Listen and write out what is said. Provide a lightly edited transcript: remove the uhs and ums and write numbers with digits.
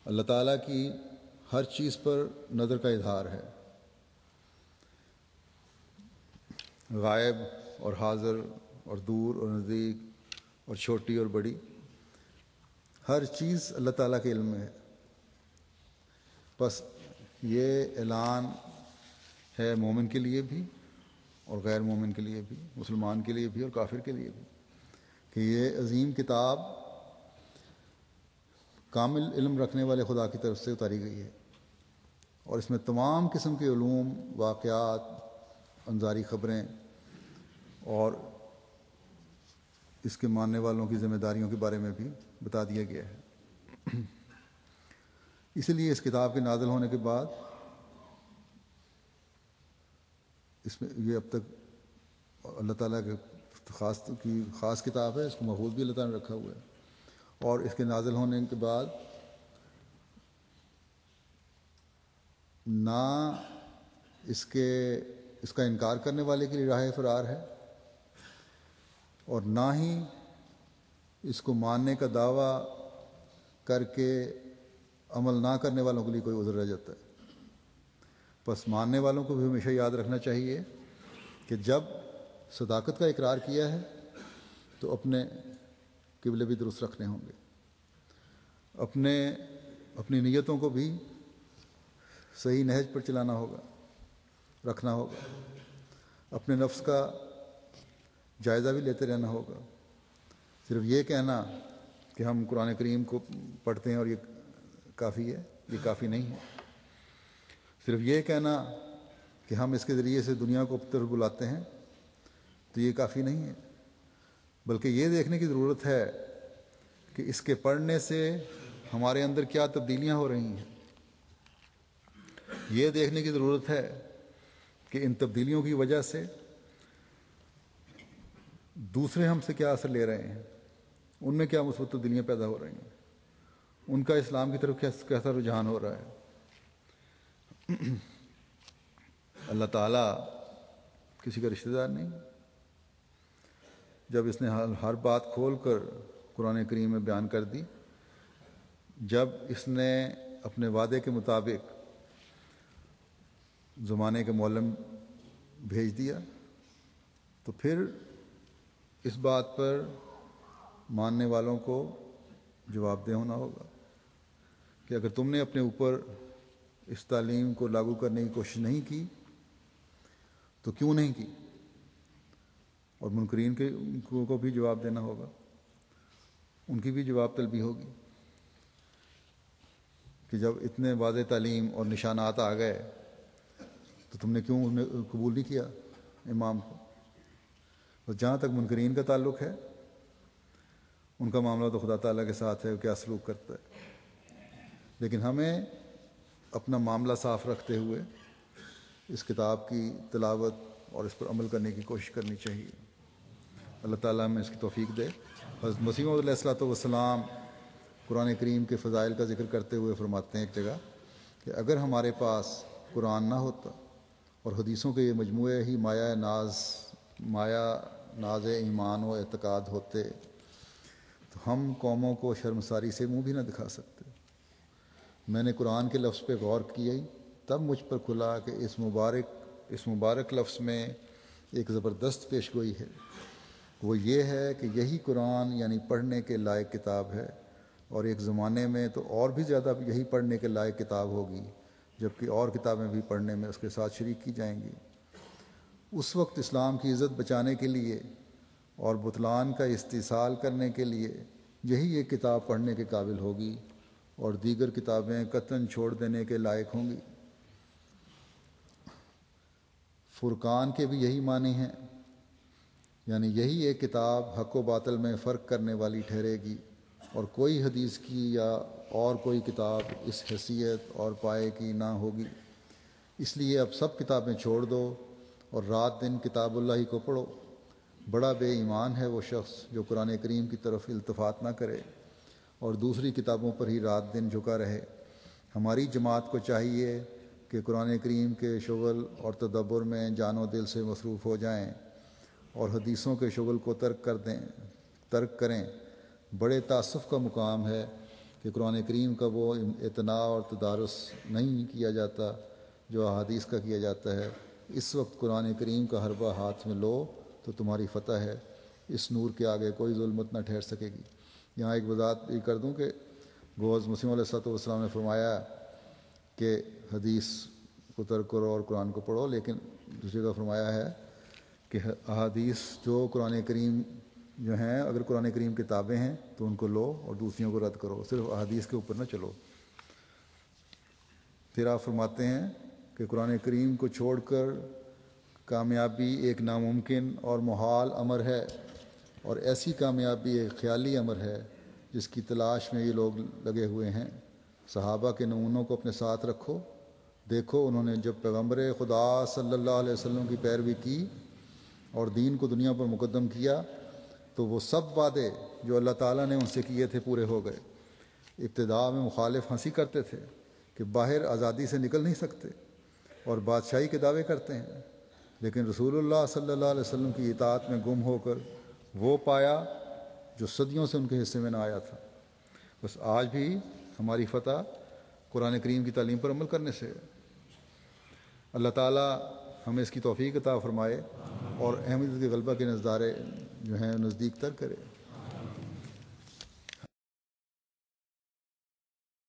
اللہ تعالیٰ کی ہر چیز پر نظر کا اظہار ہے، غائب اور حاضر اور دور اور نزدیک اور چھوٹی اور بڑی، ہر چیز اللہ تعالیٰ کے علم میں ہے۔ بس یہ اعلان ہے مومن کے لیے بھی اور غیر مومن کے لیے بھی، مسلمان کے لیے بھی اور کافر کے لیے بھی، کہ یہ عظیم کتاب کامل علم رکھنے والے خدا کی طرف سے اتاری گئی ہے، اور اس میں تمام قسم کے علوم، واقعات، انظاری خبریں اور اس کے ماننے والوں کی ذمہ داریوں کے بارے میں بھی بتا دیا گیا ہے۔ اسی لیے اس کتاب کے نازل ہونے کے بعد اس میں یہ اب تک اللہ تعالیٰ کے خاص کتاب ہے، اس کو محفوظ بھی اللہ تعالیٰ نے رکھا ہوا ہے، اور اس کے نازل ہونے کے بعد نہ اس کا انکار کرنے والے کے لیے راہ فرار ہے، اور نہ ہی اس کو ماننے کا دعویٰ کر کے عمل نہ کرنے والوں کے لیے کوئی عذر رہ جاتا ہے۔ بس ماننے والوں کو بھی ہمیشہ یاد رکھنا چاہیے کہ جب صداقت کا اقرار کیا ہے تو اپنے قبلے بھی درست رکھنے ہوں گے، اپنی نیتوں کو بھی صحیح نہج پر چلانا ہوگا، رکھنا ہوگا، اپنے نفس کا جائزہ بھی لیتے رہنا ہوگا۔ صرف یہ کہنا کہ ہم قرآن کریم کو پڑھتے ہیں اور یہ کافی ہے، یہ کافی نہیں ہے۔ صرف یہ کہنا کہ ہم اس کے ذریعے سے دنیا کو اپنی طرف بلاتے ہیں تو یہ کافی نہیں ہے، بلکہ یہ دیکھنے کی ضرورت ہے کہ اس کے پڑھنے سے ہمارے اندر کیا تبدیلیاں ہو رہی ہیں۔ یہ دیکھنے کی ضرورت ہے کہ ان تبدیلیوں کی وجہ سے دوسرے ہم سے کیا اثر لے رہے ہیں، ان میں کیا مثبت تبدیلیاں پیدا ہو رہی ہیں، ان کا اسلام کی طرف کیسا رجحان ہو رہا ہے۔ اللہ تعالیٰ کسی کا رشتہ دار نہیں۔ جب اس نے ہر بات کھول کر قرآن کریم میں بیان کر دی، جب اس نے اپنے وعدے کے مطابق زمانے کے معلم بھیج دیا، تو پھر اس بات پر ماننے والوں کو جواب دہ ہونا ہوگا کہ اگر تم نے اپنے اوپر اس تعلیم کو لاگو کرنے کی کوشش نہیں کی تو کیوں نہیں کی، اور منکرین کو بھی جواب دینا ہوگا، ان کی بھی جواب طلبی ہوگی کہ جب اتنے واضح تعلیم اور نشانات آ گئے تو تم نے کیوں قبول نہیں کیا امام کو۔ اور جہاں تک منکرین کا تعلق ہے، ان کا معاملہ تو خدا تعالیٰ کے ساتھ ہے، کیا سلوک کرتا ہے، لیکن ہمیں اپنا معاملہ صاف رکھتے ہوئے اس کتاب کی تلاوت اور اس پر عمل کرنے کی کوشش کرنی چاہیے۔ اللہ تعالیٰ ہمیں اس کی توفیق دے۔ حضرت مسیح موعود علیہ الصلوۃ والسلام قرآن کریم کے فضائل کا ذکر کرتے ہوئے فرماتے ہیں ایک جگہ کہ اگر ہمارے پاس قرآن نہ ہوتا اور حدیثوں کے یہ مجموعے ہی مایہ ناز ایمان و اعتقاد ہوتے تو ہم قوموں کو شرمساری سے منہ بھی نہ دکھا سکتے۔ میں نے قرآن کے لفظ پہ غور کیا، تب مجھ پر کھلا کہ اس مبارک لفظ میں ایک زبردست پیشگوئی ہے، وہ یہ ہے کہ یہی قرآن یعنی پڑھنے کے لائق کتاب ہے، اور ایک زمانے میں تو اور بھی زیادہ یہی پڑھنے کے لائق کتاب ہوگی، جبکہ اور کتابیں بھی پڑھنے میں اس کے ساتھ شریک کی جائیں گی۔ اس وقت اسلام کی عزت بچانے کے لیے اور بطلان کا استحصال کرنے کے لیے یہی ایک کتاب پڑھنے کے قابل ہوگی، اور دیگر کتابیں قطعاً چھوڑ دینے کے لائق ہوں گی۔ فرقان کے بھی یہی معنی ہیں، یعنی یہی ایک کتاب حق و باطل میں فرق کرنے والی ٹھہرے گی، اور کوئی حدیث کی یا اور کوئی کتاب اس حیثیت اور پائے کی نہ ہوگی۔ اس لیے اب سب کتابیں چھوڑ دو اور رات دن کتاب اللہ ہی کو پڑھو۔ بڑا بے ایمان ہے وہ شخص جو قرآن کریم کی طرف التفات نہ کرے اور دوسری کتابوں پر ہی رات دن جھکا رہے۔ ہماری جماعت کو چاہیے کہ قرآن کریم کے شغل اور تدبر میں جان و دل سے مصروف ہو جائیں اور حدیثوں کے شغل کو ترک کریں۔ بڑے تاسف کا مقام ہے کہ قرآن کریم کا وہ اعتناء اور تدارس نہیں کیا جاتا جو احادیث کا کیا جاتا ہے۔ اس وقت قرآن کریم کا حربہ ہاتھ میں لو تو تمہاری فتح ہے، اس نور کے آگے کوئی ظلمت نہ ٹھہر سکے گی۔ یہاں ایک وضاحت یہ کر دوں کہ گوز مسیم علیہ السلام نے فرمایا کہ حدیث کو ترک کرو اور قرآن کو پڑھو، لیکن دوسری جگہ فرمایا ہے کہ احادیث جو قرآن کریم جو ہیں، اگر قرآن کریم کتابیں ہیں تو ان کو لو اور دوسریوں کو رد کرو، صرف احادیث کے اوپر نہ چلو۔ پھر آپ فرماتے ہیں کہ قرآن کریم کو چھوڑ کر کامیابی ایک ناممکن اور محال امر ہے، اور ایسی کامیابی ایک خیالی امر ہے جس کی تلاش میں یہ لوگ لگے ہوئے ہیں۔ صحابہ کے نمونوں کو اپنے ساتھ رکھو، دیکھو انہوں نے جب پیغمبر خدا صلی اللہ علیہ وسلم کی پیروی کی اور دین کو دنیا پر مقدم کیا تو وہ سب وعدے جو اللہ تعالیٰ نے ان سے کیے تھے پورے ہو گئے۔ ابتداء میں مخالف ہنسی کرتے تھے کہ باہر آزادی سے نکل نہیں سکتے اور بادشاہی کے دعوے کرتے ہیں، لیکن رسول اللہ صلی اللہ علیہ وسلم کی اطاعت میں گم ہو کر وہ پایا جو صدیوں سے ان کے حصے میں نہ آیا تھا۔ بس آج بھی ہماری فتح قرآن کریم کی تعلیم پر عمل کرنے سے ہے۔ اللہ تعالیٰ ہمیں اس کی توفیق عطا فرمائے اور احمدیت کے غلبہ کے نظارے جو ہیں نزدیک تر کرے۔